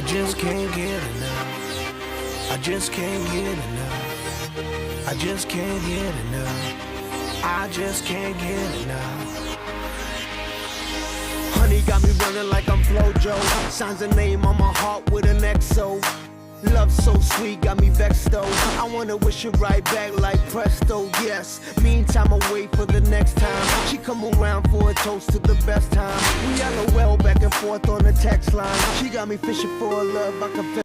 just can't get enough. I just can't get enough. I just can't get enough. I just can't get enough. Honey got me running like I'm Flojo. Signs a name on my heart with an XO. Love so sweet, got me vexed though. I wanna wish it right back like presto, yes. Meantime, I wait for the next time she come around for a toast to the best time. We LOL back and forth on the text line. She got me fishing for a love I confess.